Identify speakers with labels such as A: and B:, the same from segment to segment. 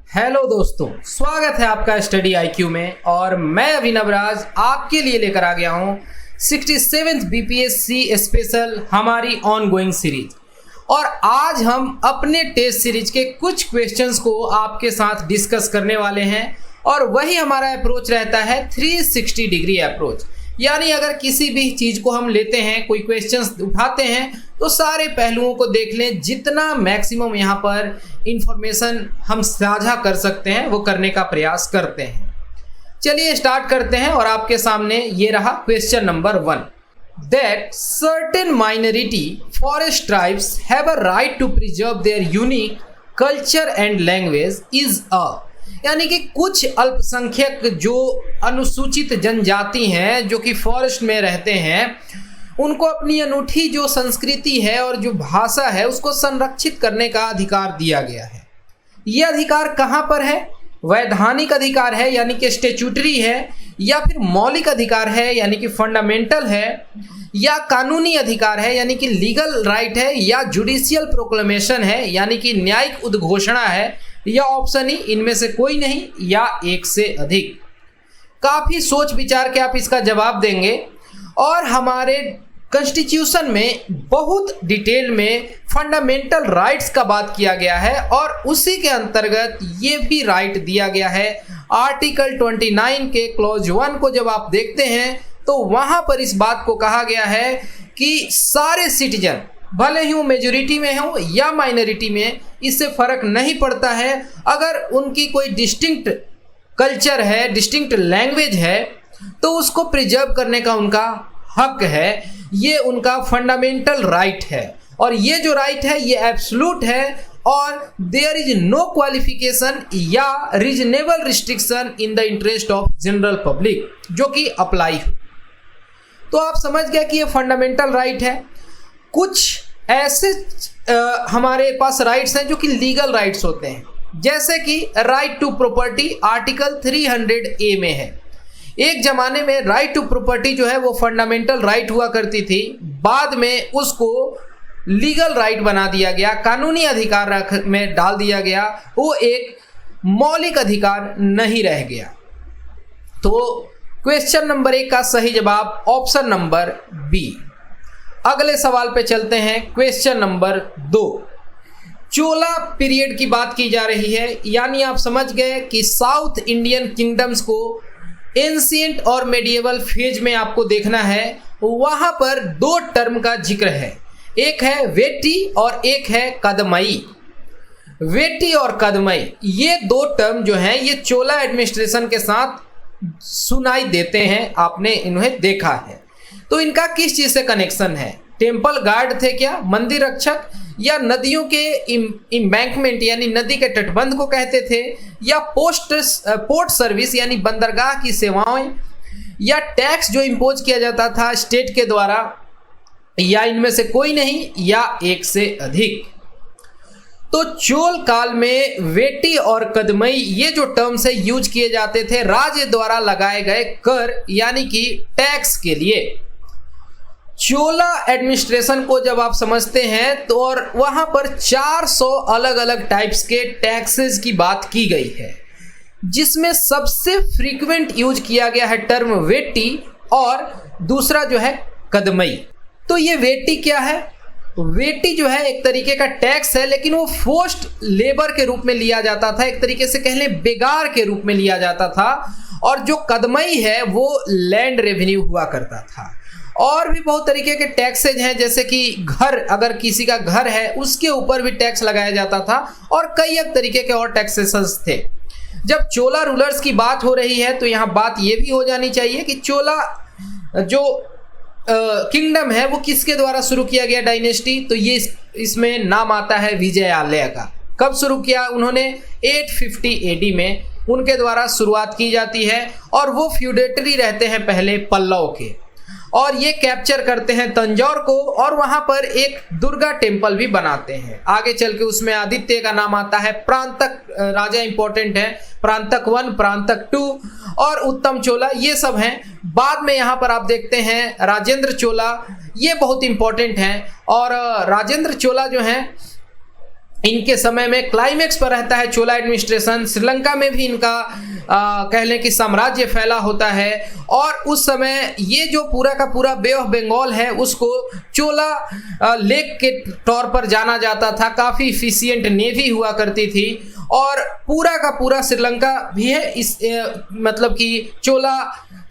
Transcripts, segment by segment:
A: Hello दोस्तों, स्वागत है आपका स्टडी आईक्यू में। और मैं अभिनव राज आपके लिए लेकर आ गया हूँ 67th बीपीएससी स्पेशल हमारी ऑनगोइंग सीरीज। और आज हम अपने टेस्ट सीरीज के कुछ क्वेश्चंस को आपके साथ डिस्कस करने वाले हैं। और वही हमारा अप्रोच रहता है 360 डिग्री अप्रोच, यानी अगर किसी भी चीज़ को हम लेते हैं, कोई क्वेश्चंस उठाते हैं तो सारे पहलुओं को देख लें, जितना मैक्सिमम यहाँ पर इंफॉर्मेशन हम साझा कर सकते हैं वो करने का प्रयास करते हैं। चलिए स्टार्ट करते हैं। और आपके सामने ये रहा question number 1, that certain minority forest tribes have a right to preserve their unique culture and language is a, यानी कि कुछ अल्पसंख्यक जो अनुसूचित जनजाति हैं जो कि फॉरेस्ट में रहते हैं, उनको अपनी अनूठी जो संस्कृति है और जो भाषा है उसको संरक्षित करने का अधिकार दिया गया है। ये अधिकार कहाँ पर है? वैधानिक अधिकार है यानी कि स्टैट्यूटरी है, या फिर मौलिक अधिकार है यानी कि फंडामेंटल है, या कानूनी अधिकार है यानी कि लीगल राइट है, या जुडिशियल प्रोक्लेमेशन है यानी कि न्यायिक उद्घोषणा है, या ऑप्शन ही इनमें से कोई नहीं, या एक से अधिक। काफ़ी सोच विचार के आप इसका जवाब देंगे। और हमारे कॉन्स्टिट्यूशन में बहुत डिटेल में फंडामेंटल राइट्स का बात किया गया है, और उसी के अंतर्गत ये भी राइट दिया गया है। आर्टिकल 29 के क्लॉज 1 को जब आप देखते हैं तो वहाँ पर इस बात को कहा गया है कि सारे सिटीजन, भले ही वो मेजोरिटी में हो या माइनॉरिटी में, इससे फर्क नहीं पड़ता है, अगर उनकी कोई डिस्टिंक्ट कल्चर है, डिस्टिंक्ट लैंग्वेज है, तो उसको प्रिजर्व करने का उनका हक है। ये उनका फंडामेंटल राइट है, और ये जो राइट है ये एब्सोल्यूट है, और देयर इज नो क्वालिफिकेशन या reasonable restriction in the interest of general public जो कि अप्लाई हो। तो आप समझ गए कि ये फंडामेंटल राइट है। कुछ ऐसे हमारे पास राइट्स हैं जो कि लीगल राइट्स होते हैं, जैसे कि right to property article 300A में है। एक जमाने में राइट टू प्रॉपर्टी जो है वो फंडामेंटल राइट हुआ करती थी, बाद में उसको लीगल राइट बना दिया गया, कानूनी अधिकार में डाल दिया गया, वो एक मौलिक अधिकार नहीं रह गया। तो क्वेश्चन नंबर 1 का सही जवाब ऑप्शन नंबर बी। अगले सवाल पे चलते हैं, क्वेश्चन नंबर 2। चोला पीरियड की बात की जा रही है, यानी आप समझ गए कि साउथ इंडियन किंगडम्स को एंशिएंट और मेडिएवल फेज में आपको देखना है। वहाँ पर 2 टर्म का जिक्र है, एक है वेटी और एक है कदमई। वेटी और कदमई ये 2 टर्म जो हैं ये चोला एडमिनिस्ट्रेशन के साथ सुनाई देते हैं, आपने इन्हें देखा है। तो इनका किस चीज़ से कनेक्शन है? टेम्पल गार्ड थे क्या, मंदिर रक्षक, या नदियों के इम्बैंकमेंट यानी नदी के तटबंध को कहते थे, या पोर्ट सर्विस यानी बंदरगाह की सेवाएं, या टैक्स जो इम्पोज किया जाता था स्टेट के द्वारा, या इनमें से कोई नहीं, या एक से अधिक। तो चोल काल में वेटी और कदमई ये जो टर्म्स है यूज किए जाते थे राज्य द्वारा लगाए गए कर यानी कि टैक्स के लिए। चोला एडमिनिस्ट्रेशन को जब आप समझते हैं तो और वहाँ पर 400 अलग अलग टाइप्स के टैक्सेस की बात की गई है, जिसमें सबसे फ्रीक्वेंट यूज किया गया है टर्म वेटी, और दूसरा जो है कदमई। तो ये वेटी क्या है? वेटी जो है एक तरीके का टैक्स है, लेकिन वो फोर्स्ड लेबर के रूप में लिया जाता था, एक तरीके से कह लें बेगार के रूप में लिया जाता था। और जो कदमई है वो लैंड रेवेन्यू हुआ करता था। और भी बहुत तरीके के टैक्सेज हैं, जैसे कि घर, अगर किसी का घर है उसके ऊपर भी टैक्स लगाया जाता था, और कई एक तरीके के और टैक्सेस थे। जब चोला रूलर्स की बात हो रही है तो यहाँ बात ये भी हो जानी चाहिए कि चोला जो किंगडम है वो किसके द्वारा शुरू किया गया डायनेस्टी, तो ये इसमें नाम आता है विजयालय का। कब शुरू किया उन्होंने? 850 AD में उनके द्वारा शुरुआत की जाती है, और वो फ्यूडेटरी रहते हैं पहले पल्लव के, और ये कैप्चर करते हैं तंजौर को, और वहाँ पर एक दुर्गा टेम्पल भी बनाते हैं। आगे चल के उसमें आदित्य का नाम आता है, प्रांतक राजा इंपॉर्टेंट है, प्रांतक 1, प्रांतक 2 और उत्तम चोला, ये सब हैं। बाद में यहाँ पर आप देखते हैं राजेंद्र चोला, ये बहुत इंपॉर्टेंट हैं। और राजेंद्र चोला जो हैं इनके समय में क्लाइमेक्स पर रहता है चोला एडमिनिस्ट्रेशन। श्रीलंका में भी इनका कह लें कि साम्राज्य फैला होता है और उस समय ये जो पूरा का पूरा बे ऑफ बंगाल है उसको चोला लेक के तौर पर जाना जाता था। काफ़ी इफिशियंट नेवी हुआ करती थी और पूरा का पूरा श्रीलंका भी है इस मतलब कि चोला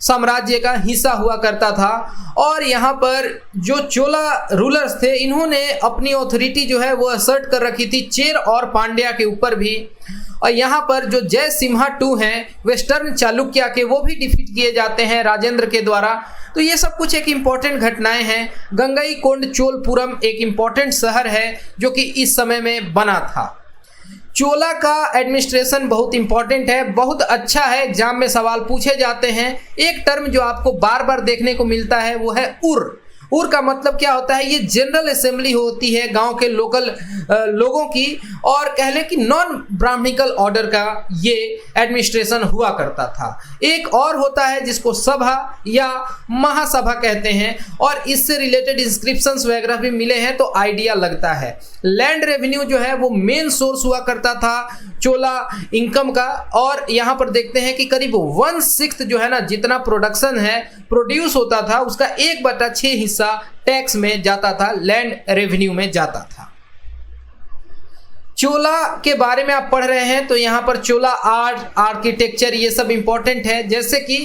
A: साम्राज्य का हिस्सा हुआ करता था। और यहाँ पर जो चोला रूलर्स थे इन्होंने अपनी ऑथोरिटी जो है वो असर्ट कर रखी थी चेर और पांड्या के ऊपर भी। और यहाँ पर जो जय सिम्हा II हैं वेस्टर्न चालुक्य के, वो भी डिफीट किए जाते हैं राजेंद्र के द्वारा। तो ये सब कुछ एक इम्पॉर्टेंट घटनाएं हैं। गंगईकोंड चोलपुरम एक इम्पॉर्टेंट शहर है जो कि इस समय में बना था। चोला का एडमिनिस्ट्रेशन बहुत इंपॉर्टेंट है, बहुत अच्छा है, एग्जाम में सवाल पूछे जाते हैं। एक टर्म जो आपको बार बार देखने को मिलता है वो है उर। उर का मतलब क्या होता है? ये जनरल असेंबली होती है गांव के लोकल लोगों की, और कह लें कि नॉन ब्राह्मणिकल ऑर्डर का ये एडमिनिस्ट्रेशन हुआ करता था। एक और होता है जिसको सभा या महासभा कहते हैं, और इससे रिलेटेड इंस्क्रिप्शंस वगैरह भी मिले हैं तो आइडिया लगता है। लैंड रेवेन्यू जो है वो मेन सोर्स हुआ करता था चोला इनकम का, और यहाँ पर देखते हैं कि करीब 1/6 जो है ना, जितना प्रोडक्शन है प्रोड्यूस होता था उसका 1/6 हिस्सा टैक्स में जाता था, लैंड रेवेन्यू में जाता था। चोला के बारे में आप पढ़ रहे हैं तो यहाँ पर चोला आर्ट, आर्किटेक्चर, ये सब इंपॉर्टेंट है। जैसे कि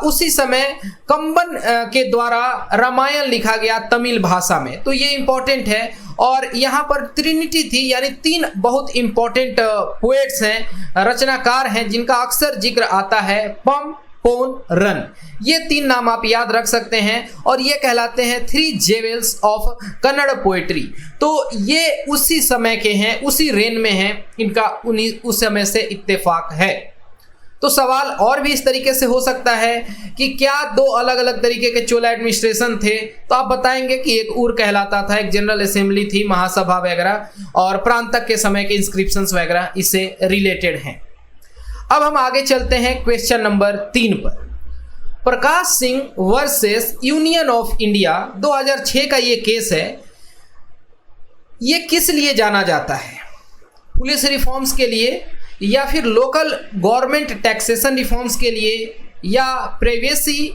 A: उसी समय कंबन के द्वारा रामायण लिखा गया तमिल भाषा में, तो ये इंपॉर्टेंट है। और यहाँ पर ट्रिनिटी थी, यानी 3 बहुत इंपॉर्टेंट पोएट्स हैं, रचनाकार हैं, जिनका अक्सर जिक्र आता है, पम, पोन, रन। ये 3 नाम आप याद रख सकते हैं और ये कहलाते हैं 3 जेवेल्स ऑफ कन्नड़ पोएट्री। तो ये उसी समय के हैं, उसी रेन में हैं, इनका उस समय से इत्तेफाक है। तो सवाल और भी इस तरीके से हो सकता है कि क्या 2 अलग अलग तरीके के चोला एडमिनिस्ट्रेशन थे, तो आप बताएंगे कि एक उर कहलाता था, एक जनरल असेंबली थी, महासभा वगैरह, और प्रांतक के समय के इंस्क्रिप्शंस वगैरह इससे रिलेटेड हैं। अब हम आगे चलते हैं क्वेश्चन नंबर 3 पर। Prakash Singh versus Union of India 2006 का ये केस है। ये किस लिए जाना जाता है? पुलिस रिफॉर्म्स के लिए, या फिर लोकल गवर्नमेंट टैक्सेशन रिफॉर्म्स के लिए, या प्राइवेसी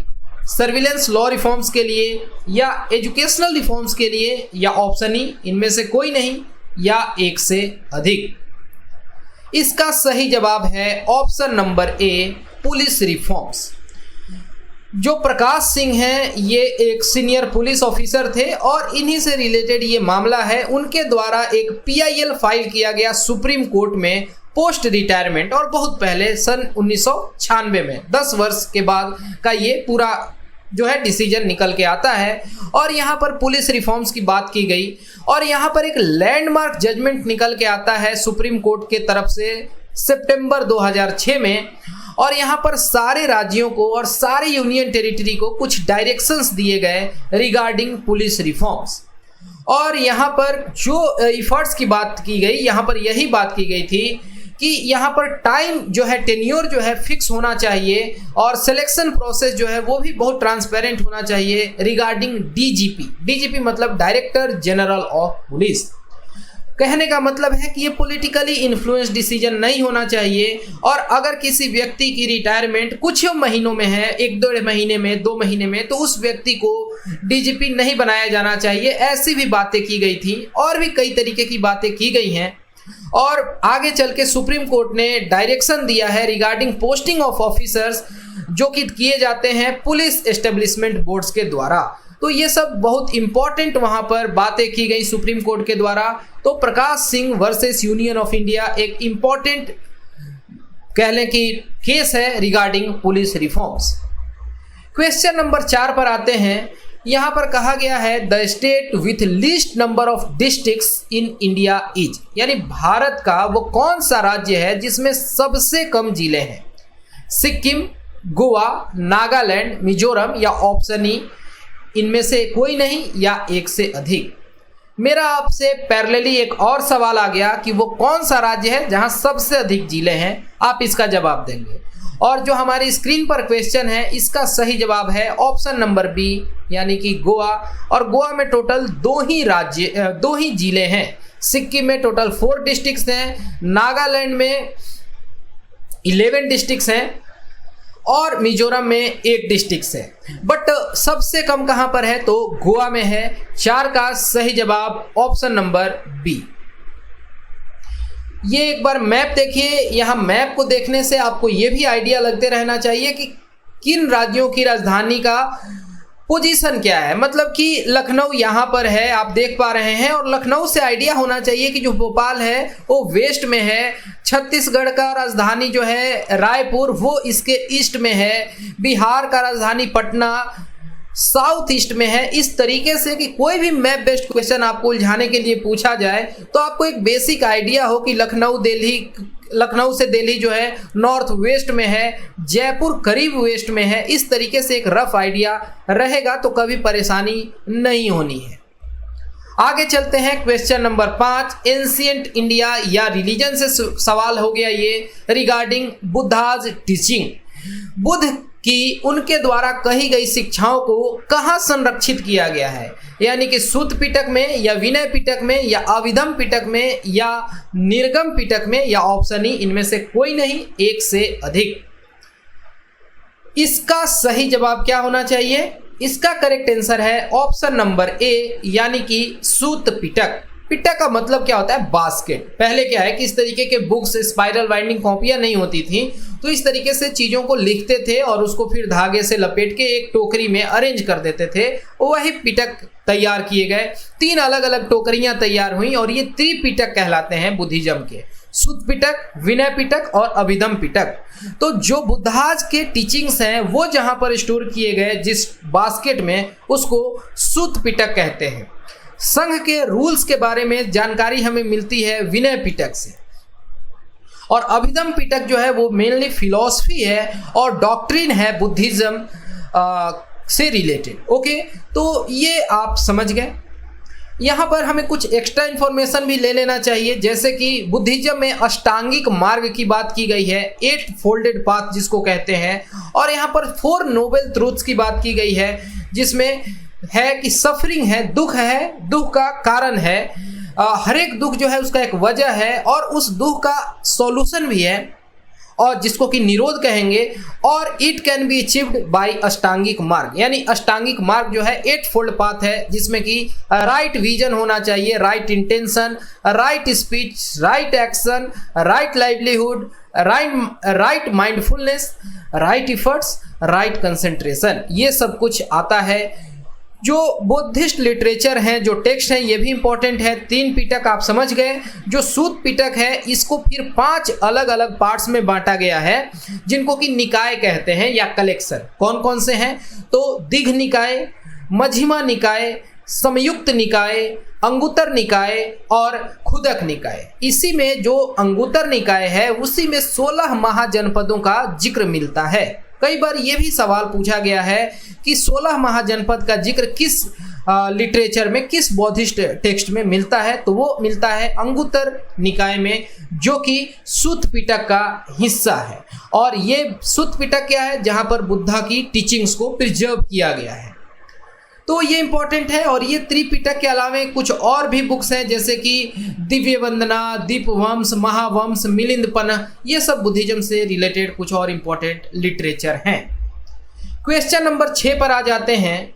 A: सर्विलेंस लॉ रिफॉर्म्स के लिए, या एजुकेशनल रिफॉर्म्स के लिए, या ऑप्शन ई इनमें से कोई नहीं, या एक से अधिक? इसका सही जवाब है option number A, police reforms. जो प्रकाश सिंह हैं ये एक सीनियर पुलिस ऑफिसर थे और इन्हीं से रिलेटेड ये मामला है। उनके द्वारा एक PIL फाइल किया गया सुप्रीम कोर्ट में पोस्ट रिटायरमेंट, और बहुत पहले सन 1996 में, 10 वर्ष के बाद का ये पूरा जो है डिसीजन निकल के आता है। और यहाँ पर पुलिस रिफॉर्म्स की बात की गई और यहाँ पर एक लैंडमार्क जजमेंट निकल के आता है सुप्रीम कोर्ट के तरफ से सितंबर 2006 में। और यहाँ पर सारे राज्यों को और सारे यूनियन टेरिटरी को कुछ डायरेक्शंस दिए गए रिगार्डिंग पुलिस रिफॉर्म्स। और यहाँ पर जो एफर्ट्स की बात की गई, यहाँ पर यही बात की गई थी कि यहाँ पर टाइम जो है, टेन्योर जो है फिक्स होना चाहिए, और सिलेक्शन प्रोसेस जो है वो भी बहुत ट्रांसपेरेंट होना चाहिए रिगार्डिंग DGP। DGP मतलब डायरेक्टर जनरल ऑफ पुलिस। कहने का मतलब है कि ये पॉलिटिकली इन्फ्लुएंस डिसीजन नहीं होना चाहिए, और अगर किसी व्यक्ति की रिटायरमेंट कुछ महीनों में है, 1-2 महीने में, 2 महीने में, तो उस व्यक्ति को DGP नहीं बनाया जाना चाहिए। ऐसी भी बातें की गई थी और भी कई तरीके की बातें की गई हैं। और आगे चल के सुप्रीम कोर्ट ने डायरेक्शन दिया है रिगार्डिंग पोस्टिंग ऑफ ऑफिसर्स, जो कि किए जाते हैं पुलिस एस्टेब्लिशमेंट बोर्ड्स के द्वारा। तो ये सब बहुत इंपॉर्टेंट वहां पर बातें की गई सुप्रीम कोर्ट के द्वारा। तो Prakash Singh versus Union of India एक इंपॉर्टेंट कह लें कि केस है regarding police reforms. Question number 4 पर आते हैं। यहाँ पर कहा गया है the state with least number of districts in India is, यानी भारत का वो कौन सा राज्य है जिसमें सबसे कम जिले हैं? सिक्किम, गोवा, नागालैंड, मिजोरम, या ऑप्शन ई इनमें से कोई नहीं, या एक से अधिक? मेरा आपसे पैरेलली एक और सवाल आ गया कि वो कौन सा राज्य है जहां सबसे अधिक जिले हैं, आप इसका जवाब देंगे। और जो हमारी स्क्रीन पर क्वेश्चन है इसका सही जवाब है ऑप्शन नंबर बी, यानी कि गोवा। और गोवा में टोटल 2 ही जिले हैं, सिक्किम में टोटल 4 डिस्ट्रिक्ट्स हैं, नागालैंड में 11 डिस्ट्रिक्ट्स हैं और मिजोरम में 8 डिस्ट्रिक्ट्स है। बट सबसे कम कहां पर है तो गोवा में है। 4 का सही जवाब ऑप्शन नंबर बी। ये एक बार मैप देखिए। यहां मैप को देखने से आपको ये भी आइडिया लगते रहना चाहिए कि किन राज्यों की राजधानी का पोजीशन क्या है। मतलब कि लखनऊ यहाँ पर है, आप देख पा रहे हैं, और लखनऊ से आइडिया होना चाहिए कि जो भोपाल है वो वेस्ट में है। छत्तीसगढ़ का राजधानी जो है रायपुर वो इसके ईस्ट में है। बिहार का राजधानी पटना साउथ ईस्ट में है। इस तरीके से कि कोई भी मैप बेस्ड क्वेश्चन आपको उलझाने के लिए पूछा जाए तो आपको एक बेसिक आइडिया हो कि लखनऊ से दिल्ली जो है नॉर्थ वेस्ट में है, जयपुर करीब वेस्ट में है। इस तरीके से एक रफ आइडिया रहेगा तो कभी परेशानी नहीं होनी है। आगे चलते हैं क्वेश्चन नंबर 5। एंशिएंट इंडिया या रिलीजन से सवाल हो गया ये रिगार्डिंग बुद्धाज टीचिंग। बुद्ध कि उनके द्वारा कही गई शिक्षाओं को कहाँ संरक्षित किया गया है, यानी कि सूत पिटक में या विनय पिटक में या अभिधम पिटक में या निर्गम पिटक में, या ऑप्शन ई इनमें से कोई नहीं, एक से अधिक। इसका सही जवाब क्या होना चाहिए? इसका करेक्ट आंसर है ऑप्शन नंबर ए, यानी कि सूत पिटक। पिटक का मतलब क्या होता है? बास्केट। पहले क्या है कि इस तरीके के बुक्स, स्पाइरल बाइंडिंग कॉपियां नहीं होती थी, तो इस तरीके से चीज़ों को लिखते थे और उसको फिर धागे से लपेट के एक टोकरी में अरेंज कर देते थे। वही पिटक तैयार किए गए। 3 अलग अलग टोकरियां तैयार हुई और ये त्रिपिटक कहलाते हैं बुद्धिज्म के। सूत पिटक, विनय पिटक और अभिधम पिटक। तो जो बुद्धाज के टीचिंग्स हैं वो जहां पर स्टोर किए गए जिस बास्केट में, उसको सूत पिटक कहते हैं। संघ के रूल्स के बारे में जानकारी हमें मिलती है विनय पिटक से, और अभिधम पिटक जो है वो मेनली फिलॉसफी है और डॉक्ट्रिन है बुद्धिज्म से रिलेटेड। ओके, तो ये आप समझ गए। यहाँ पर हमें कुछ एक्स्ट्रा इंफॉर्मेशन भी ले लेना चाहिए, जैसे कि बुद्धिज्म में अष्टांगिक मार्ग की बात की गई है, 8 फोल्डेड पाथ जिसको कहते हैं, और यहाँ पर 4 नोबल ट्रूथ्स की बात की गई है, जिसमें है कि सफरिंग है, दुख है, दुख का कारण है, हर एक दुख जो है उसका एक वजह है और उस दुख का सॉल्यूशन भी है, और जिसको कि निरोध कहेंगे, और it can be achieved by अष्टांगिक मार्ग। यानी अष्टांगिक मार्ग जो है 8 फोल्ड पाथ है, जिसमें कि राइट विजन होना चाहिए, right intention, right speech, right action, right livelihood, right mindfulness, right efforts, right concentration, ये सब कुछ आता है। जो बुद्धिस्ट लिटरेचर हैं, जो टेक्स्ट हैं, ये भी इंपॉर्टेंट है। 3 पिटक आप समझ गए। जो सूत पिटक है इसको फिर 5 अलग अलग पार्ट्स में बांटा गया है, जिनको कि निकाय कहते हैं या कलेक्शन। कौन कौन से हैं? तो दिघ निकाय, मझिमा निकाय, संयुक्त निकाय, अंगुत्तर निकाय और खुदक निकाय। इसी में जो अंगुत्तर निकाय है उसी में 16 महाजनपदों का जिक्र मिलता है। कई बार ये भी सवाल पूछा गया है कि 16 महाजनपद का जिक्र किस लिटरेचर में, किस बौद्धिस्ट टेक्स्ट में मिलता है? तो वो मिलता है अंगुत्तर निकाय में, जो कि सूत पिटक का हिस्सा है। और ये सूत पिटक क्या है? जहां पर बुद्धा की टीचिंग्स को प्रिजर्व किया गया है। तो ये इंपॉर्टेंट है। और ये त्रिपिटक के अलावा कुछ और भी बुक्स हैं, जैसे कि दिव्य वंदना, दीपवंश, महावंश, मिलिंदपन, ये सब बुद्धिज्म से रिलेटेड कुछ और इंपॉर्टेंट लिटरेचर हैं। क्वेश्चन नंबर 6 पर आ जाते हैं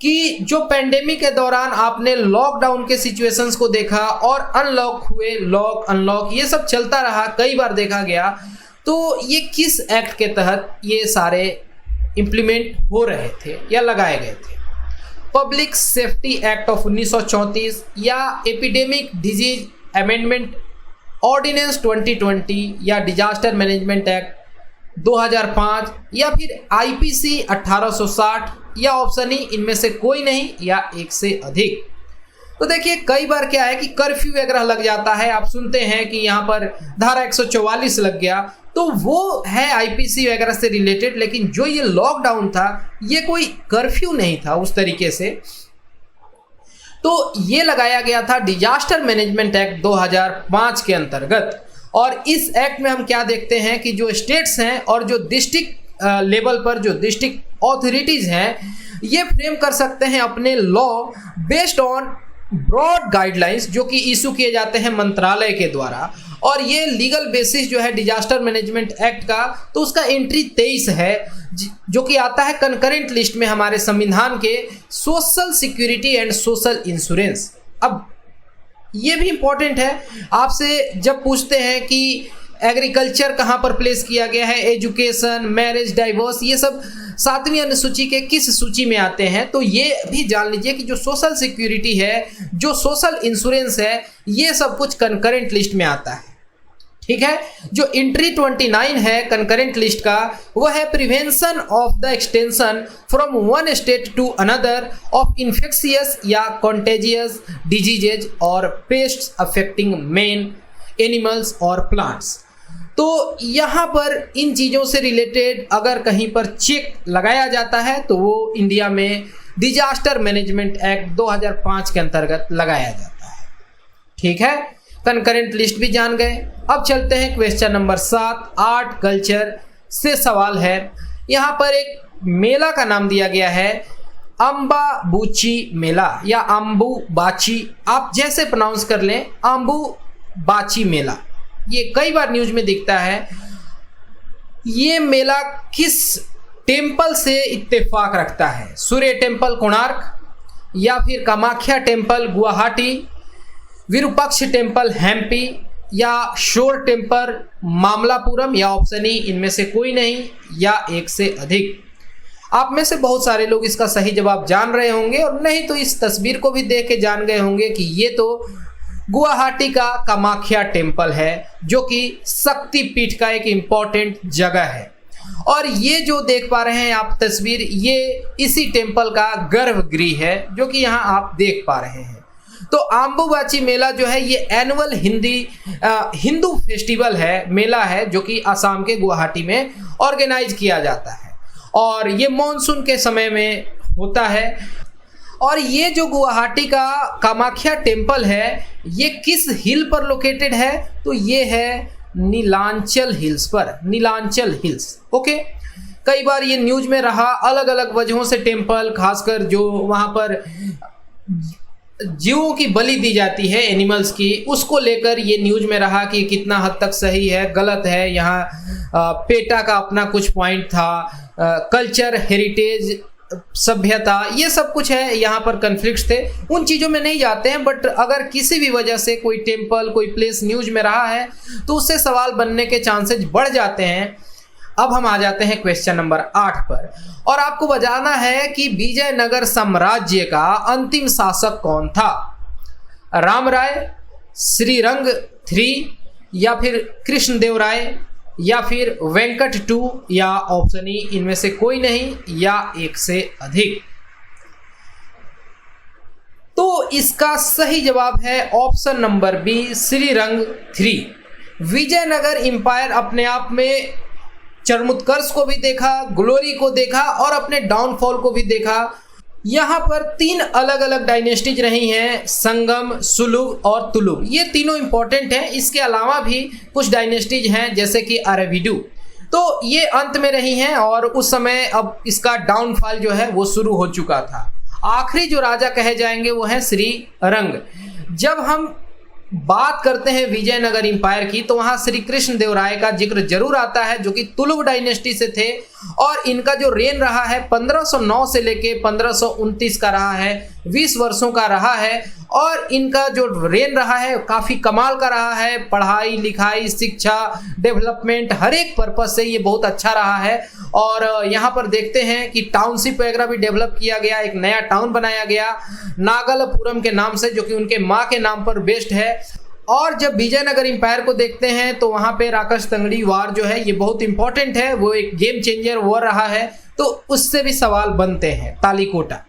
A: कि जो पेंडेमिक के दौरान आपने लॉकडाउन के सिचुएशंस को देखा और अनलॉक हुए, लॉक अनलॉक ये सब चलता रहा, कई बार देखा गया, तो ये किस एक्ट के तहत ये सारे इम्प्लीमेंट हो रहे थे या लगाए गए थे? पब्लिक सेफ्टी एक्ट ऑफ 1934 या एपिडेमिक डिजीज अमेंडमेंट ऑर्डिनेंस 2020 या डिजास्टर मैनेजमेंट एक्ट 2005 या फिर आईपीसी 1860 या ऑप्शन ई इनमें से कोई नहीं या एक से अधिक। तो देखिए कई बार क्या है कि कर्फ्यू वगैरह लग जाता है, आप सुनते हैं कि यहाँ पर धारा 144 लग गया, तो वो है आईपीसी वगैरह से रिलेटेड। लेकिन जो ये लॉकडाउन था ये कोई कर्फ्यू नहीं था उस तरीके से, तो ये लगाया गया था डिजास्टर मैनेजमेंट एक्ट 2005 के अंतर्गत। और इस एक्ट में हम क्या देखते हैं कि जो स्टेट्स हैं और जो डिस्ट्रिक्ट लेवल पर जो डिस्ट्रिक्ट ऑथोरिटीज हैं ये फ्रेम कर सकते हैं अपने law based on broad guidelines जो कि इशू किए जाते हैं मंत्रालय के द्वारा, और ये लीगल बेसिस जो है डिजास्टर मैनेजमेंट एक्ट का, तो उसका एंट्री 23 है जो कि आता है कंकरेंट लिस्ट में हमारे संविधान के social security and social insurance. अब ये भी इंपॉर्टेंट है, आपसे जब पूछते हैं कि एग्रीकल्चर कहाँ पर प्लेस किया गया है, एजुकेशन, मैरिज, डाइवोर्स, ये सब 7वीं अनुसूची के किस सूची में आते हैं, तो ये भी जान लीजिए कि जो सोशल सिक्योरिटी है, जो सोशल इंश्योरेंस है, ये सब कुछ कंकरेंट लिस्ट में आता है। ठीक है, जो एंट्री 29 है कंकरेंट लिस्ट का, वो है prevention of the extension from one state to another of infectious या कॉन्टेजियस डिजीजेज और पेस्ट्स अफेक्टिंग मैन, एनिमल्स और प्लांट्स। तो यहाँ पर इन चीज़ों से रिलेटेड अगर कहीं पर चेक लगाया जाता है तो वो इंडिया में डिजास्टर मैनेजमेंट एक्ट 2005 के अंतर्गत लगाया जाता है। ठीक है, कंकरेंट लिस्ट भी जान गए। अब चलते हैं क्वेश्चन नंबर 7, आर्ट कल्चर से सवाल है। यहाँ पर एक मेला का नाम दिया गया है अम्बाबूची मेला या अम्बुबाची, आप जैसे प्रोनाउंस कर लें, अम्बुबाची मेला। ये कई बार न्यूज में दिखता है। ये मेला किस टेम्पल से इत्तेफाक रखता है? सूर्य टेम्पल कोणार्क, या फिर कामाख्या टेम्पल गुवाहाटी, विरूपाक्ष टेम्पल हम्पी, या शोर टेम्पल मामलापुरम, या ऑप्शन ई इनमें से कोई नहीं, या एक से अधिक। आप में से बहुत सारे लोग इसका सही जवाब जान रहे होंगे, और नहीं तो इस तस्वीर को भी देख के जान गए होंगे कि ये तो गुवाहाटी का कामाख्या टेम्पल है, जो कि शक्ति पीठ का एक इम्पॉर्टेंट जगह है। और ये जो देख पा रहे हैं आप तस्वीर, ये इसी टेम्पल का गर्भगृह है जो कि यहाँ आप देख पा रहे हैं। तो अम्बुबाची मेला जो है ये एनुअल हिंदू फेस्टिवल है, मेला है, जो कि असम के गुवाहाटी में ऑर्गेनाइज किया जाता है, और ये मॉनसून के समय में होता है। और ये जो गुवाहाटी का कामाख्या टेम्पल है, ये किस हिल पर लोकेटेड है? तो ये है नीलांचल हिल्स पर, नीलांचल हिल्स। ओके, कई बार ये न्यूज में रहा, अलग अलग वजहों से टेम्पल, खासकर जो वहाँ पर जीवों की बलि दी जाती है, एनिमल्स की, उसको लेकर ये न्यूज में रहा कि कितना हद तक सही है, गलत है। यहाँ पेटा का अपना कुछ पॉइंट था, कल्चर, हेरिटेज, सभ्यता, ये सब कुछ है, यहाँ पर कन्फ्लिक्ट्स थे, उन चीज़ों में नहीं जाते हैं। बट अगर किसी भी वजह से कोई टेम्पल, कोई प्लेस न्यूज में रहा है तो उससे सवाल बनने के चांसेस बढ़ जाते हैं। अब हम आ जाते हैं क्वेश्चन नंबर 8 पर, और आपको बताना है कि विजयनगर साम्राज्य का अंतिम शासक कौन था? रामराय, श्रीरंग 3, या फिर कृष्णदेवराय, या फिर वेंकट 2, या ऑप्शन ई इनमें से कोई नहीं, या एक से अधिक। तो इसका सही जवाब है option number B, Srirang 3। Vijayanagar empire अपने आप में चरमोत्कर्ष को भी देखा, ग्लोरी को देखा, और अपने डाउनफॉल को भी देखा। यहाँ पर 3 अलग अलग डायनेस्टीज रही हैं, संगम, सुलुभ और तुलुभ। ये तीनों इंपॉर्टेंट हैं। इसके अलावा भी कुछ डायनेस्टीज हैं जैसे कि अरविडू, तो ये अंत में रही हैं, और उस समय अब इसका डाउनफॉल जो है वो शुरू हो चुका था। आखिरी जो राजा कहे जाएंगे वो है श्रीरंग। जब हम बात करते हैं विजयनगर एम्पायर की तो वहाँ श्री कृष्ण देवराय का जिक्र जरूर आता है, जो कि तुलुभ डायनेस्टी से थे, और इनका जो रेन रहा है 1509 से लेके 1529 का रहा है, 20 वर्षों का रहा है। और इनका जो रेन रहा है काफ़ी कमाल का रहा है, पढ़ाई लिखाई, शिक्षा, डेवलपमेंट, हर एक पर्पज से ये बहुत अच्छा रहा है। और यहाँ पर देखते हैं कि टाउनशिप वगैरह भी डेवलप किया गया, एक नया टाउन बनाया गया नागलपुरम के नाम से, जो कि उनके माँ के नाम पर बेस्ड है। और जब विजयनगर एम्पायर को देखते हैं तो वहाँ पे राकश-तंगड़ी वार जो है ये बहुत इंपॉर्टेंट है, वो एक गेम चेंजर वॉर रहा है, तो उससे भी सवाल बनते हैं। तालीकोटा।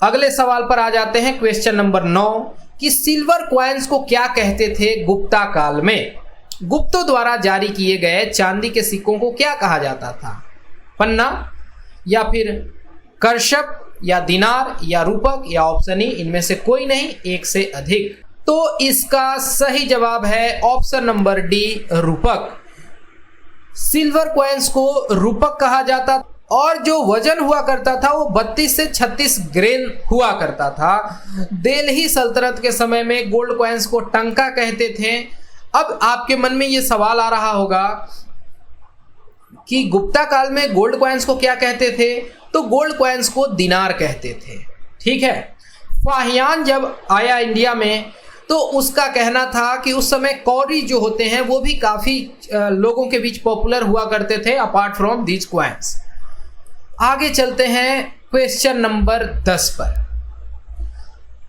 A: अगले सवाल पर आ जाते हैं, क्वेश्चन नंबर 9, कि सिल्वर कॉइन्स को क्या कहते थे गुप्ता काल में? गुप्तों द्वारा जारी किए गए चांदी के सिक्कों को क्या कहा जाता था? पन्ना, या फिर करशप, या दिनार, या रूपक, या ऑप्शन ई इनमें से कोई नहीं, एक से अधिक। तो इसका सही जवाब है ऑप्शन नंबर डी, रूपक। सिल्वर कॉइन्स को रूपक कहा जाता और जो वजन हुआ करता था वो 32 से 36 ग्रेन हुआ करता था। दिल्ली सल्तनत के समय में गोल्ड कॉइन्स को टंका कहते थे। अब आपके मन में ये सवाल आ रहा होगा कि गुप्ता काल में गोल्ड कॉइन्स को क्या कहते थे, तो गोल्ड कॉइन्स को दिनार कहते थे। ठीक है, फाहियान जब आया इंडिया में तो उसका कहना था कि उस समय कौड़ी जो होते हैं वो भी काफ़ी लोगों के बीच पॉपुलर हुआ करते थे अपार्ट फ्रॉम दीज कॉइन्स। आगे चलते हैं क्वेश्चन नंबर 10 पर।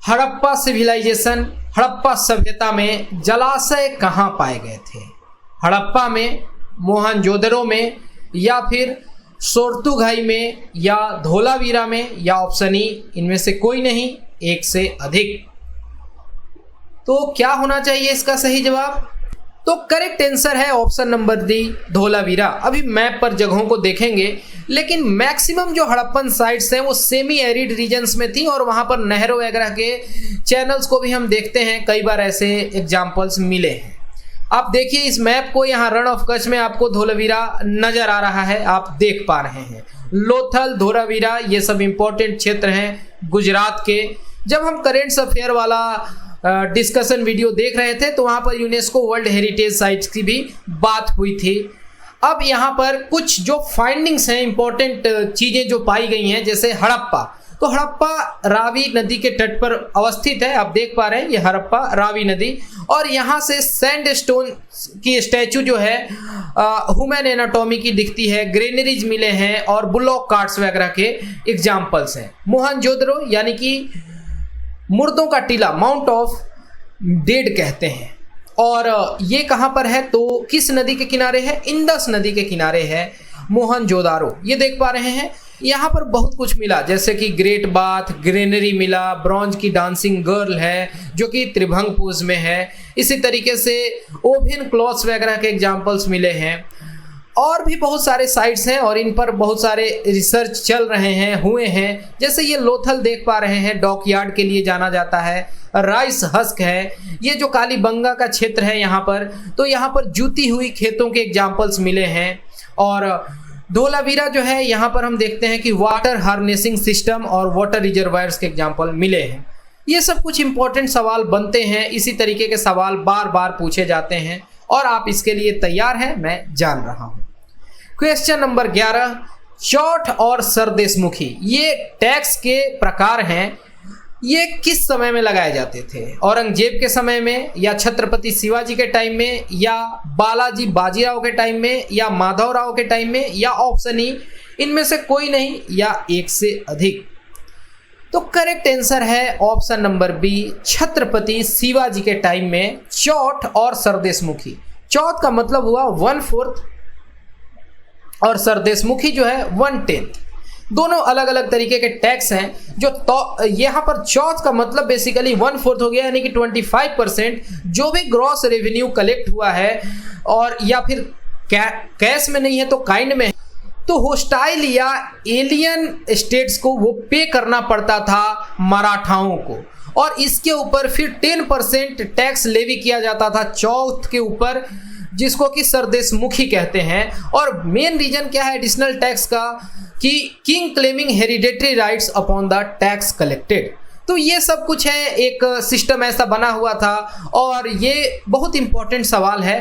A: हड़प्पा सिविलाइजेशन, हड़प्पा सभ्यता में जलाशय कहाँ पाए गए थे? हड़प्पा में, मोहनजोदड़ो में, या फिर सोर्तुगाई में, या धोलावीरा में, या ऑप्शन ई इनमें से कोई नहीं, एक से अधिक। तो क्या होना चाहिए इसका सही जवाब? तो करेक्ट आंसर है ऑप्शन नंबर डी, धोलावीरा। अभी मैप पर जगहों को देखेंगे, लेकिन मैक्सिमम जो हड़प्पन साइट्स हैं वो सेमी एरिड रीजन्स में थी और वहां पर नहरों वगैरह के चैनल्स को भी हम देखते हैं, कई बार ऐसे एग्जाम्पल्स मिले हैं। आप देखिए इस मैप को, यहाँ रण ऑफ कच्छ में आपको धोलावीरा नजर आ रहा है, आप देख पा रहे हैं। लोथल, धोलावीरा ये सब इंपॉर्टेंट क्षेत्र हैं गुजरात के। जब हम करेंट अफेयर वाला डिस्कशन वीडियो देख रहे थे तो वहाँ पर यूनेस्को वर्ल्ड हेरिटेज साइट्स की भी बात हुई थी। अब यहाँ पर कुछ जो फाइंडिंग्स हैं, इंपॉर्टेंट चीज़ें जो पाई गई हैं, जैसे हड़प्पा। तो हड़प्पा रावी नदी के तट पर अवस्थित है, आप देख पा रहे हैं ये हड़प्पा रावी नदी। और यहाँ से सैंडस्टोन की स्टैचू जो है ह्यूमन एनाटॉमी की दिखती है, ग्रेनरीज मिले हैं और बुलॉक कार्ट्स वगैरह के एग्जाम्पल्स हैं। मोहनजोदड़ो यानी कि मुर्दों का टीला, माउंट ऑफ डेड कहते हैं। और ये कहाँ पर है, तो किस नदी के किनारे है? इंडस नदी के किनारे है मोहनजोदारो। ये देख पा रहे हैं, यहाँ पर बहुत कुछ मिला, जैसे कि ग्रेट बाथ, ग्रेनरी मिला, ब्रॉन्ज की डांसिंग गर्ल है जो कि त्रिभंग पोज में है। इसी तरीके से ओवन क्लॉथ्स वगैरह के एग्जाम्पल्स मिले हैं। और भी बहुत सारे साइट्स हैं और इन पर बहुत सारे रिसर्च चल रहे हैं, हुए हैं। जैसे ये लोथल देख पा रहे हैं, डॉकयार्ड के लिए जाना जाता है। राइस हस्क है, ये जो कालीबंगा का क्षेत्र है यहाँ पर, तो यहाँ पर जूती हुई खेतों के एग्जाम्पल्स मिले हैं। और धोलावीरा जो है, यहाँ पर हम देखते हैं कि वाटर हार्नेसिंग सिस्टम और वाटर रिजर्वायर्स के एग्जाम्पल मिले हैं। ये सब कुछ इंपॉर्टेंट सवाल बनते हैं, इसी तरीके के सवाल बार बार पूछे जाते हैं और आप इसके लिए तैयार हैं, मैं जान रहा हूँ। क्वेश्चन नंबर 11, चौठ और सरदेशमुखी ये टैक्स के प्रकार हैं, ये किस समय में लगाए जाते थे? औरंगजेब के समय में, या छत्रपति शिवाजी के टाइम में, या बालाजी बाजीराव के टाइम में, या माधवराव के टाइम में, या ऑप्शन ई इनमें से कोई नहीं, या एक से अधिक? तो करेक्ट आंसर है option number B, Chhatrapati Shivaji के टाइम में चौठ और सरदेशमुखी। चौथ का मतलब हुआ 1/4 और सरदेशमुखी जो है 1/10। दोनों अलग अलग तरीके के टैक्स हैं। जो तो यहाँ पर चौथ का मतलब बेसिकली 1/4 हो गया, यानी कि 25% जो भी ग्रॉस रेवेन्यू कलेक्ट हुआ है, और या फिर कैश में नहीं है तो काइंड में है, तो होस्टाइल या एलियन स्टेट्स को वो पे करना पड़ता था मराठाओं को, और इसके ऊपर फिर 10% टैक्स लेवी किया जाता था चौथ के ऊपर, जिसको कि सरदेशमुखी कहते हैं। और मेन रीजन क्या है एडिशनल टैक्स का, कि king claiming hereditary rights upon the tax collected. तो ये सब कुछ है, एक सिस्टम ऐसा बना हुआ था और ये बहुत इंपॉर्टेंट सवाल है।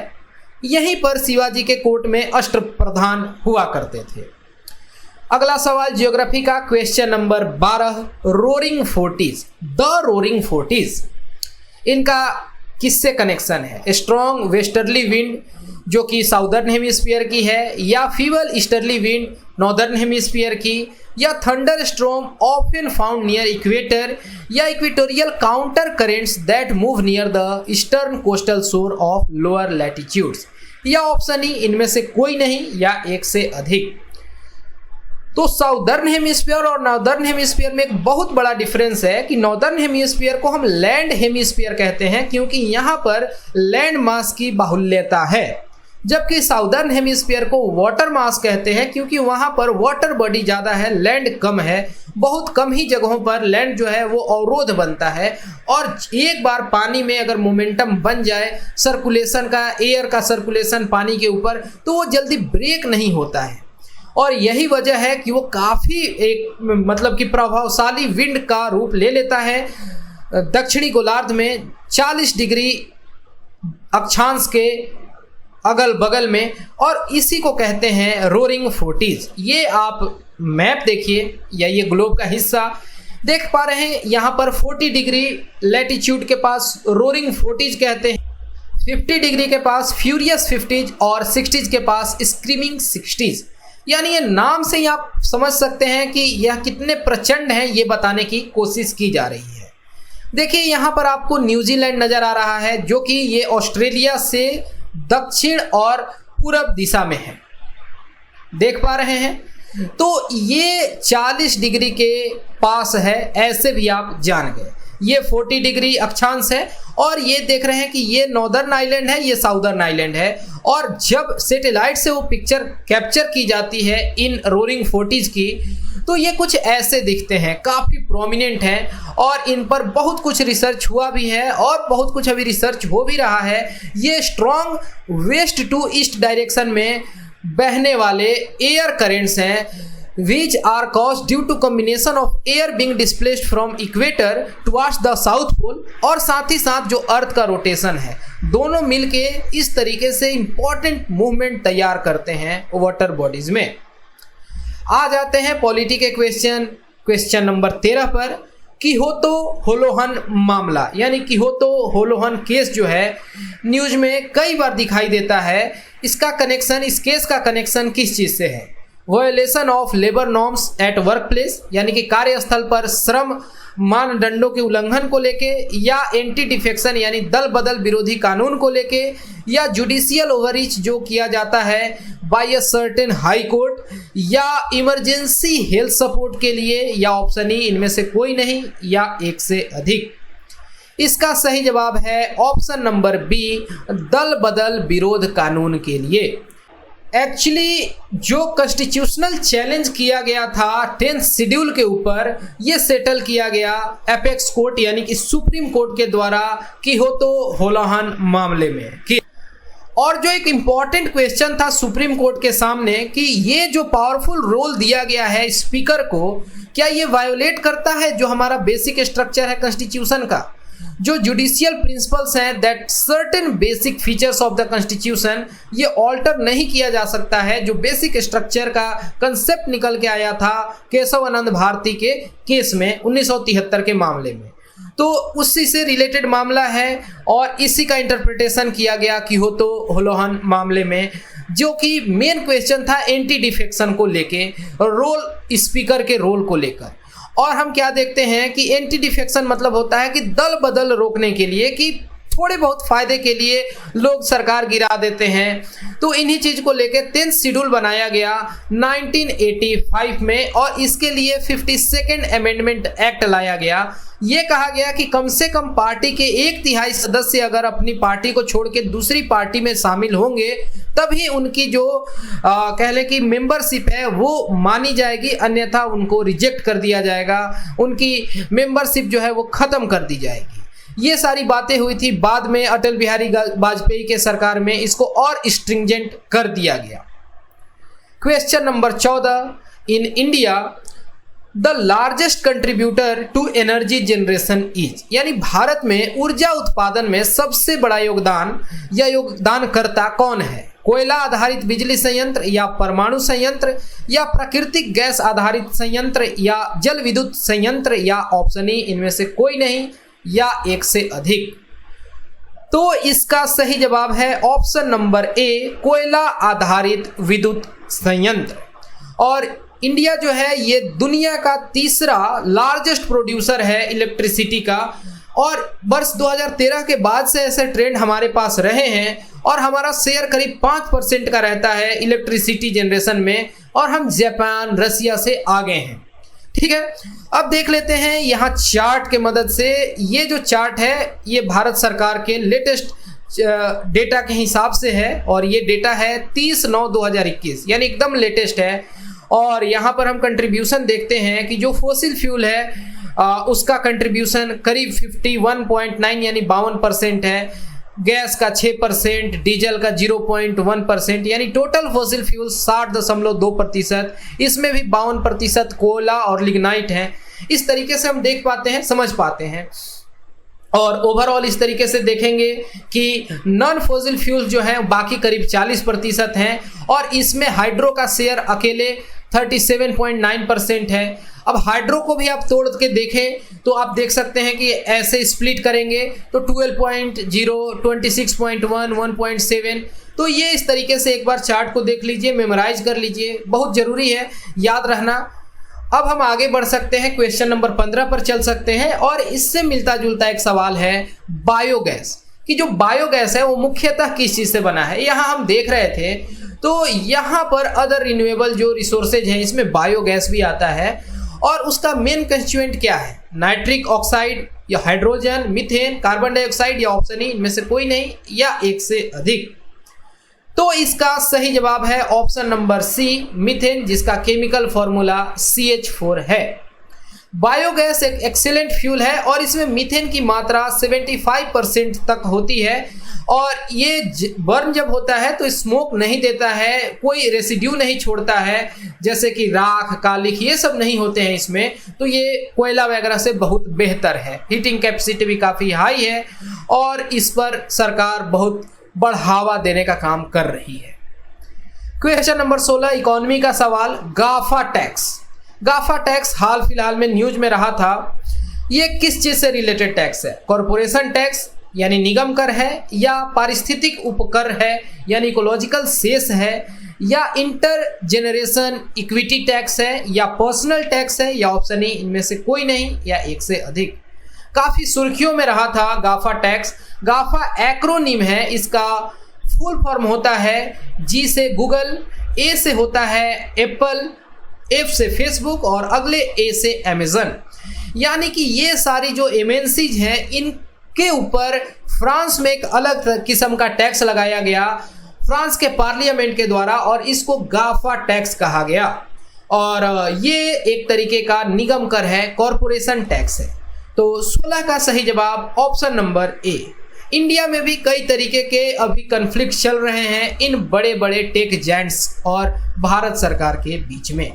A: यहीं पर शिवाजी के कोर्ट में अष्टप्रधान हुआ करते थे। अगला सवाल ज्योग्राफी का, question number 12, roaring forties. The roaring forties इनका किससे कनेक्शन है? स्ट्रॉन्ग वेस्टर्ली विंड जो कि साउदर्न हेमिस्फीयर की है, या feeble easterly wind northern hemisphere की, या thunderstorm often found near equator, या equatorial counter currents that move near the eastern coastal shore of lower latitudes, या ऑप्शन ई इनमें से कोई नहीं, या एक से अधिक? तो साउदर्न हेमिस्फीयर और नॉर्दर्न हेमिस्फीयर में एक बहुत बड़ा डिफरेंस है कि नॉर्दर्न हेमिस्फीयर को हम लैंड हेमिस्फीयर कहते हैं क्योंकि यहाँ पर लैंड मास की बाहुल्यता है, जबकि साउदर्न हेमिस्फीयर को वाटर मास कहते हैं क्योंकि वहाँ पर वाटर बॉडी ज़्यादा है, लैंड कम है। बहुत कम ही जगहों पर लैंड जो है वो अवरोध बनता है, और एक बार पानी में अगर मोमेंटम बन जाए सर्कुलेशन का, एयर का सर्कुलेशन पानी के ऊपर, तो वो जल्दी ब्रेक नहीं होता है। और यही वजह है कि वो काफ़ी एक मतलब कि प्रभावशाली विंड का रूप ले लेता है दक्षिणी गोलार्ध में 40 डिग्री अक्षांश के अगल बगल में, और इसी को कहते हैं रोरिंग फोर्टीज। ये आप मैप देखिए या ये ग्लोब का हिस्सा देख पा रहे हैं, यहाँ पर 40 डिग्री लैटिट्यूड के पास रोरिंग फोर्टीज कहते हैं, 50 डिग्री के पास फ्यूरियस 50s और 60s के पास स्क्रीमिंग 60s। यानी ये नाम से ही आप समझ सकते हैं कि यह कितने प्रचंड हैं, ये बताने की कोशिश की जा रही है। देखिए यहाँ पर आपको न्यूजीलैंड नज़र आ रहा है जो कि ये ऑस्ट्रेलिया से दक्षिण और पूरब दिशा में है, देख पा रहे हैं। तो ये 40 डिग्री के पास है, ऐसे भी आप जान गए। ये 40 डिग्री अक्षांश है और ये देख रहे हैं कि ये नॉर्दर्न आइलैंड है, ये साउदर्न आइलैंड है। और जब सैटेलाइट से वो पिक्चर कैप्चर की जाती है इन रोरिंग फोर्टीज की, तो ये कुछ ऐसे दिखते हैं, काफ़ी प्रोमिनेंट हैं और इन पर बहुत कुछ रिसर्च हुआ भी है और बहुत कुछ अभी रिसर्च हो भी रहा है। ये strong west to east direction में बहने वाले एयर करेंट्स हैं which are caused due to combination of air being displaced from equator towards the south pole, और साथ ही साथ जो अर्थ का रोटेशन है, दोनों मिलके इस तरीके से इंपॉर्टेंट मूवमेंट तैयार करते हैं वाटर बॉडीज में। आ जाते हैं पॉलिटी के क्वेश्चन नंबर 13 पर। कियोतो होलोहन मामला यानी कियोतो होलोहन केस जो है न्यूज में कई बार दिखाई देता है। इसका कनेक्शन, इस केस का कनेक्शन किस चीज़ से है? Violation of labour norms at work place, यानी कि कार्यस्थल पर श्रम मानदंडों के उल्लंघन को लेके, या एंटी डिफेक्शन यानी दल बदल विरोधी कानून को लेके, या जुडिशियल ओवररीच जो किया जाता है by a certain high court, या इमरजेंसी हेल्थ सपोर्ट के लिए, या ऑप्शन ई इनमें से कोई नहीं, या एक से अधिक। इसका सही जवाब है ऑप्शन नंबर बी, दल बदल विरोध कानून के लिए। एक्चुअली जो कॉन्स्टिट्यूशनल चैलेंज किया गया था 10th शेड्यूल के ऊपर, ये सेटल किया गया एपेक्स कोर्ट यानी कि सुप्रीम कोर्ट के द्वारा कियोतो होलोहन मामले में। और जो एक इम्पॉर्टेंट क्वेश्चन था सुप्रीम कोर्ट के सामने कि ये जो पावरफुल रोल दिया गया है स्पीकर को, क्या ये वायोलेट करता है जो हमारा बेसिक स्ट्रक्चर है कॉन्स्टिट्यूशन का? जो जुडिशियल प्रिंसिपल्स हैं that certain basic features of the constitution, ये ऑल्टर नहीं किया जा सकता है। जो बेसिक स्ट्रक्चर का कंसेप्ट निकल के आया था केशव आनंद भारती के केस में 1973 के मामले में, तो उसी से रिलेटेड मामला है और इसी का इंटरप्रिटेशन किया गया कियोतो होलोहन मामले में, जो कि मेन क्वेश्चन था एंटी डिफेक्शन को लेके, रोल स्पीकर के रोल को लेकर। और हम क्या देखते हैं कि एंटी डिफेक्शन मतलब होता है कि दल बदल रोकने के लिए, कि थोड़े बहुत फायदे के लिए लोग सरकार गिरा देते हैं। तो इन्हीं चीज़ को लेके 10th शेड्यूल बनाया गया 1985 में और इसके लिए 52nd अमेंडमेंट एक्ट लाया गया। ये कहा गया कि कम से कम पार्टी के 1/3 सदस्य अगर अपनी पार्टी को छोड़ के दूसरी पार्टी में शामिल होंगे तभी उनकी जो कह लें कि मेंबरशिप है वो मानी जाएगी, अन्यथा उनको रिजेक्ट कर दिया जाएगा, उनकी मेंबरशिप जो है वो ख़त्म कर दी जाएगी। ये सारी बातें हुई थी। बाद में अटल बिहारी वाजपेयी के सरकार में इसको और स्ट्रिंजेंट कर दिया गया। Question number 14, in India the largest contributor to energy generation is, यानी भारत में ऊर्जा उत्पादन में सबसे बड़ा योगदान या योगदानकर्ता कौन है? कोयला आधारित बिजली संयंत्र, या परमाणु संयंत्र, या प्राकृतिक गैस आधारित संयंत्र, या जल विद्युत संयंत्र, या ऑप्शन ई इनमें से कोई नहीं, या एक से अधिक। तो इसका सही जवाब है ऑप्शन नंबर ए, कोयला आधारित विद्युत संयंत्र। और इंडिया जो है ये दुनिया का तीसरा लार्जेस्ट प्रोड्यूसर है इलेक्ट्रिसिटी का, और वर्ष 2013 के बाद से ऐसे ट्रेंड हमारे पास रहे हैं और हमारा शेयर करीब 5% का रहता है इलेक्ट्रिसिटी जनरेशन में, और हम जापान, रसिया से आगे हैं। ठीक है, अब देख लेते हैं यहाँ चार्ट के मदद से। ये जो चार्ट है ये भारत सरकार के लेटेस्ट डेटा के हिसाब से है और ये डेटा है 30/9/2021, यानी एकदम लेटेस्ट है। और यहाँ पर हम कंट्रीब्यूशन देखते हैं कि जो फॉसिल फ्यूल है उसका कंट्रीब्यूशन करीब 51.9 यानी 52% है। गैस का 6%, डीजल का 0.1%, यानी टोटल फॉसिल फ्यूल 60.2%, इसमें भी 52% कोयला और लिग्नाइट है। इस तरीके से हम देख पाते हैं, समझ पाते हैं। और ओवरऑल इस तरीके से देखेंगे कि नॉन फॉसिल फ्यूल्स जो हैं बाकी करीब 40% हैं, और इसमें हाइड्रो का शेयर अकेले 37.9% है। अब हाइड्रो को भी आप तोड़ के देखें तो आप देख सकते हैं कि ऐसे स्प्लिट करेंगे तो 12.0, 26.1, 1.7। तो ये इस तरीके से एक बार चार्ट को देख लीजिए, मेमोराइज कर लीजिए, बहुत ज़रूरी है याद रहना। अब हम आगे बढ़ सकते हैं, क्वेश्चन नंबर 15 पर चल सकते हैं, और इससे मिलता जुलता एक सवाल है बायोगैस कि जो बायोगैस है वो मुख्यतः किस चीज़ से बना है। यहाँ हम देख रहे थे तो यहाँ पर अदर रिन्यूएबल जो रिसोर्सेज हैं इसमें बायोगैस भी आता है, और उसका मेन कंस्टिट्यूएंट क्या है, नाइट्रिक ऑक्साइड या हाइड्रोजन, मीथेन, कार्बन डाइऑक्साइड, या ऑप्शन ई इनमें से कोई नहीं, या एक से अधिक। तो इसका सही जवाब है ऑप्शन नंबर सी, मीथेन, जिसका केमिकल फॉर्मूला CH4 है। बायोगैस एक एक्सीलेंट फ्यूल है और इसमें मीथेन की मात्रा 75% तक होती है, और ये बर्न जब होता है तो स्मोक नहीं देता है, कोई रेसिड्यू नहीं छोड़ता है, जैसे कि राख, कालिख, ये सब नहीं होते हैं इसमें। तो ये कोयला वगैरह से बहुत बेहतर है, हीटिंग कैपेसिटी भी काफ़ी हाई है, और इस पर सरकार बहुत बढ़ावा देने का काम कर रही है। क्वेश्चन नंबर 16 इकोनॉमी का सवाल, गाफा टैक्स। गाफा टैक्स हाल फिलहाल में न्यूज में रहा था। ये किस चीज़ से रिलेटेड टैक्स है? कॉरपोरेशन टैक्स यानी निगम कर है, या पारिस्थितिक उपकर है यानी इकोलॉजिकल सेस है, या इंटर जेनरेशन इक्विटी टैक्स है, या पर्सनल टैक्स है, या ऑप्शन ई इनमें से कोई नहीं, या एक से अधिक। काफ़ी सुर्खियों में रहा था गाफा टैक्स। गाफा एक्रोनिम है, इसका फुल फॉर्म होता है G से गूगल, A से होता है एप्पल, F से फेसबुक, और अगले A से अमेजन। यानी कि ये सारी जो MNCs हैं इनके ऊपर फ्रांस में एक अलग किस्म का टैक्स लगाया गया फ्रांस के पार्लियामेंट के द्वारा, और इसको गाफा टैक्स कहा गया। और ये एक तरीके का निगम कर है, कॉरपोरेशन टैक्स है। तो 16 का सही जवाब ऑप्शन नंबर ए। इंडिया में भी कई तरीके के अभी कन्फ्लिक्ट चल रहे हैं इन बड़े बड़े टेक जायंट्स और भारत सरकार के बीच में।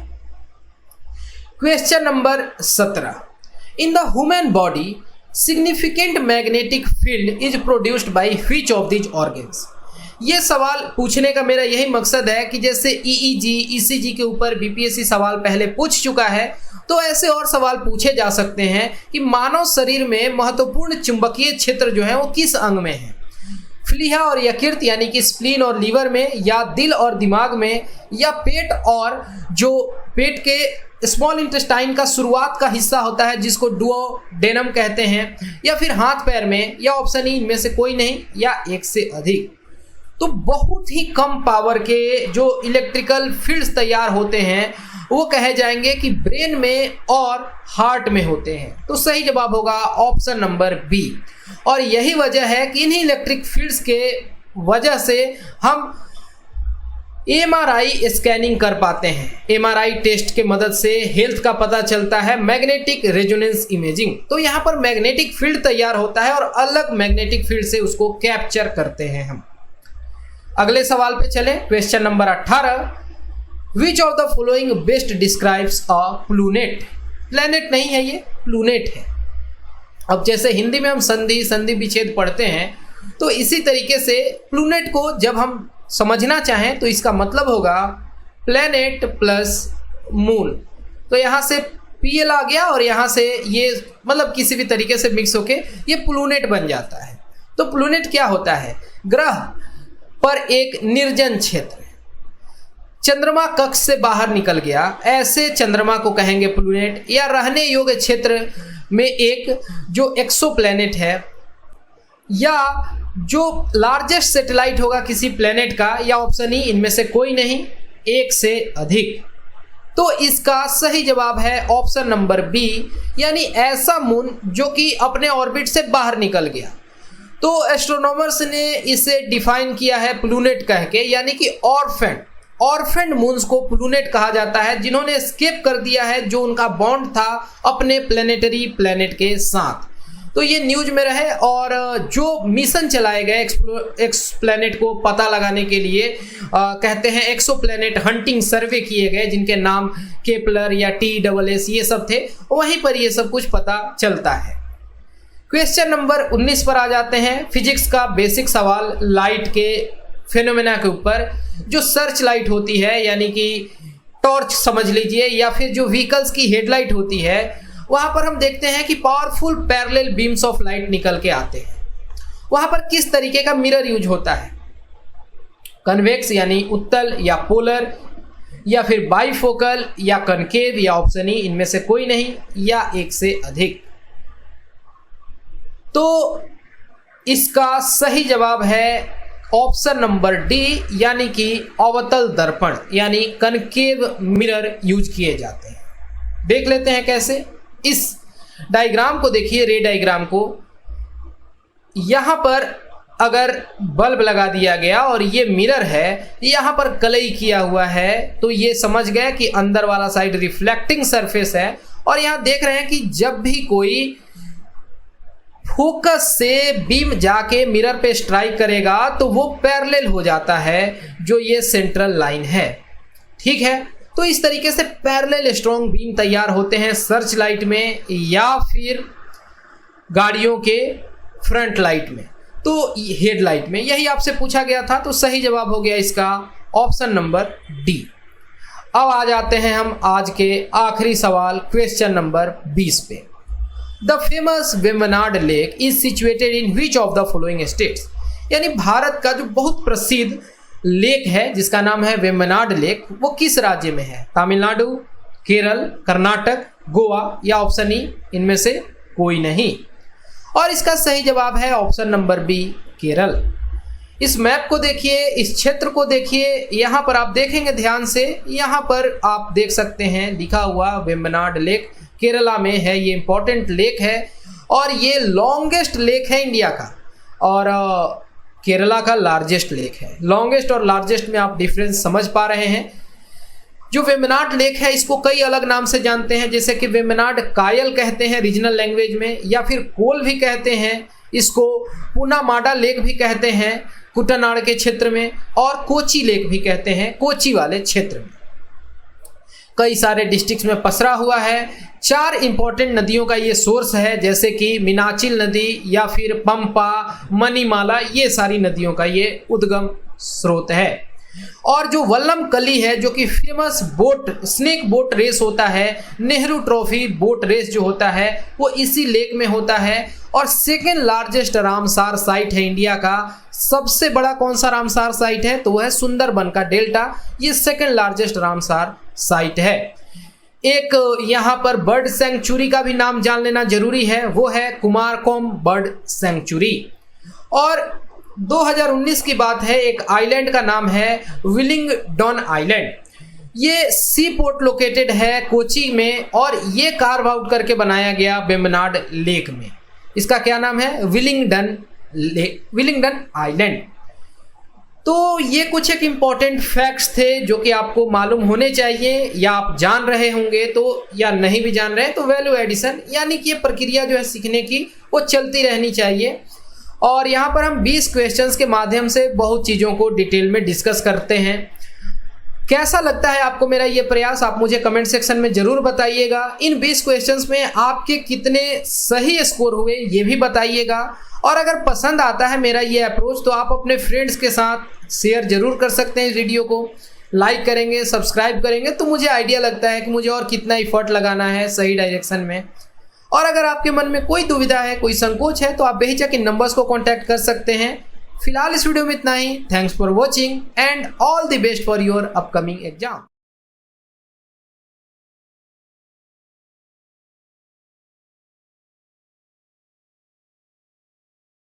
A: Question number 17, in the human body significant magnetic field is produced by which of these organs. ये सवाल पूछने का मेरा यही मकसद है कि जैसे EEG, ECG के ऊपर BPSC सवाल पहले पूछ चुका है, तो ऐसे और सवाल पूछे जा सकते हैं कि मानव शरीर में महत्वपूर्ण चुंबकीय क्षेत्र जो है वो किस अंग में है। फ्लीहा और यकृत यानी कि स्प्लीन और लीवर में, या दिल और दिमाग में, या पेट और जो पेट के स्मॉल इंटेस्टाइन का शुरुआत का हिस्सा होता है जिसको डुओडेनम कहते हैं, या फिर हाथ पैर में, या ऑप्शन ई इनमें से कोई नहीं, या एक से अधिक। तो बहुत ही कम पावर के जो इलेक्ट्रिकल फील्ड्स तैयार होते हैं वो कहे जाएंगे कि ब्रेन में और हार्ट में होते हैं। तो सही जवाब होगा ऑप्शन नंबर बी। और यही वजह है कि इन्हीं इलेक्ट्रिक फील्ड्स के वजह से हम MRI स्कैनिंग कर पाते हैं। MRI टेस्ट के मदद से हेल्थ का पता चलता है, मैग्नेटिक रेजोनेंस इमेजिंग। तो यहाँ पर मैग्नेटिक फील्ड तैयार होता है और अलग मैग्नेटिक फील्ड से उसको कैप्चर करते हैं हम। अगले सवाल पे चले, question number 18, which of the following best describes a planet. Planet नहीं है, ये प्लूनेट है। अब जैसे हिंदी में हम संधि विच्छेद पढ़ते हैं, तो इसी तरीके से प्लूनेट को जब हम समझना चाहें तो इसका मतलब होगा प्लैनेट प्लस मून। तो यहाँ से PL आ गया और यहाँ से ये मतलब किसी भी तरीके से मिक्स होके ये प्लूनेट बन जाता है। तो प्लूनेट क्या होता है? ग्रह पर एक निर्जन क्षेत्र, चंद्रमा कक्ष से बाहर निकल गया, ऐसे चंद्रमा को कहेंगे प्लूनेट, या रहने योग्य क्षेत्र में एक जो एक्सोप्लैनेट है, या जो लार्जेस्ट सैटेलाइट होगा किसी प्लैनेट का, या ऑप्शन ई इनमें से कोई नहीं, एक से अधिक। तो इसका सही जवाब है ऑप्शन नंबर बी, यानी ऐसा मून जो कि अपने ऑर्बिट से बाहर निकल गया। तो एस्ट्रोनॉमर्स ने इसे डिफाइन किया है प्लूनेट कह के, यानी कि ऑर्फेंड मून्स को प्लूनेट कहा जाता है, जिन्होंने एस्केप कर दिया है जो उनका बॉन्ड था अपने प्लैनेटरी प्लैनेट के साथ। तो ये न्यूज में रहे। और जो मिशन चलाए गए एक्सप्लैनेट को पता लगाने के लिए कहते हैं एक्सोप्लैनेट हंटिंग सर्वे किए गए, जिनके नाम केपलर या TSS ये सब थे, वहीं पर ये सब कुछ पता चलता है। क्वेश्चन नंबर 19 पर आ जाते हैं। फिजिक्स का बेसिक सवाल लाइट के फेनोमेना के ऊपर। जो सर्च लाइट होती है, यानी कि टॉर्च समझ लीजिए, या फिर जो व्हीकल्स की हेडलाइट होती है, वहां पर हम देखते हैं कि powerful parallel beams of light निकल के आते हैं। वहां पर किस तरीके का मिरर यूज होता है? कन्वेक्स यानी उत्तल या पोलर, या फिर बाइफोकल या कनकेव, या ऑप्शन ई इनमें से कोई नहीं, या एक से अधिक। तो इसका सही जवाब है ऑप्शन नंबर डी, यानी कि अवतल दर्पण यानी कनकेव मिरर यूज किए जाते हैं। देख लेते हैं कैसे। इस डायग्राम को देखिए, रे डायग्राम को। यहां पर अगर बल्ब लगा दिया गया और ये मिरर है, यहां पर कलई किया हुआ है, तो ये समझ गए कि अंदर वाला साइड रिफ्लेक्टिंग सरफेस है। और यहां देख रहे हैं कि जब भी कोई फोकस से बीम जाके मिरर पे स्ट्राइक करेगा तो वो पैरेलल हो जाता है, जो ये सेंट्रल लाइन है। ठीक है, तो इस तरीके से पैरेलल स्ट्रॉन्ग बीम तैयार होते हैं सर्च लाइट में या फिर गाड़ियों के फ्रंट लाइट में, तो हेडलाइट में। यही आपसे पूछा गया था, तो सही जवाब हो गया इसका ऑप्शन नंबर डी। अब आ जाते हैं हम आज के आखिरी सवाल, क्वेश्चन नंबर 20 पे। The famous Vembanad lake is situated in which of the following states? यानी भारत का जो बहुत प्रसिद्ध लेक है जिसका नाम है वेम्बनाड लेक, वो किस राज्य में है? तमिलनाडु, केरल, कर्नाटक, गोवा, या ऑप्शन ई इनमें से कोई नहीं। और इसका सही जवाब है ऑप्शन नंबर बी, केरल। इस मैप को देखिए, इस क्षेत्र को देखिए, यहाँ पर आप देखेंगे ध्यान से, यहाँ पर आप देख सकते हैं लिखा हुआ वेम्बनाड लेक केरला में है। ये इंपॉर्टेंट लेक है और ये लॉन्गेस्ट लेक है इंडिया का, और केरला का लार्जेस्ट लेक है। लॉन्गेस्ट और लार्जेस्ट में आप डिफरेंस समझ पा रहे हैं। जो वेम्बनाड लेक है इसको कई अलग नाम से जानते हैं, जैसे कि वेम्बनाड कायल कहते हैं रीजनल लैंग्वेज में, या फिर कोल भी कहते हैं इसको, पूनामाडा लेक भी कहते हैं कुटनाड के क्षेत्र में, और कोची लेक भी कहते हैं कोची वाले क्षेत्र में। कई सारे डिस्ट्रिक्ट्स में पसरा हुआ है। 4 इंपॉर्टेंट नदियों का ये सोर्स है, जैसे कि मीनाचिल नदी या फिर पंपा, मणिमाला, ये सारी नदियों का ये उद्गम स्रोत है। और जो वल्लम कली है, जो कि famous boat snake boat race होता है, नेहरू ट्रॉफी बोट रेस जो होता है, वो इसी लेक में होता है। और सेकेंड लार्जेस्ट रामसार साइट है इंडिया का। सबसे बड़ा कौन सा रामसार साइट है? तो वह है सुंदरबन का डेल्टा, ये सेकेंड लार्जेस्ट रामसार साइट है। एक यहाँ पर बर्ड सेंचुरी का भी नाम जान लेना जरूरी है, वो है कुमारकोम बर्ड सेंचुरी। और 2019 की बात है, एक आइलैंड का नाम है विलिंगडन आइलैंड। ये सी पोर्ट लोकेटेड है कोची में, और ये कार्व आउट करके बनाया गया वेम्बनाड लेक में। इसका क्या नाम है? Willingdon island. तो ये कुछ एक इम्पॉर्टेंट फैक्ट्स थे जो कि आपको मालूम होने चाहिए, या आप जान रहे होंगे तो, या नहीं भी जान रहे हैं तो वैल्यू एडिशन, यानी कि ये प्रक्रिया जो है सीखने की वो चलती रहनी चाहिए। और यहाँ पर हम 20 क्वेश्चंस के माध्यम से बहुत चीज़ों को डिटेल में डिस्कस करते हैं। कैसा लगता है आपको मेरा ये प्रयास? आप मुझे कमेंट सेक्शन में ज़रूर बताइएगा। इन 20 क्वेश्चंस में आपके कितने सही स्कोर हुए ये भी बताइएगा। और अगर पसंद आता है मेरा ये अप्रोच तो आप अपने फ्रेंड्स के साथ शेयर जरूर कर सकते हैं। इस वीडियो को लाइक करेंगे, सब्सक्राइब करेंगे तो मुझे आइडिया लगता है कि मुझे और कितना एफर्ट लगाना है सही डायरेक्शन में। और अगर आपके मन में कोई दुविधा है, कोई संकोच है, तो आप बेहिचक इन नंबर्स को कॉन्टैक्ट कर सकते हैं। फिलहाल इस वीडियो में इतना ही। Thanks for watching and all the best for your upcoming exam.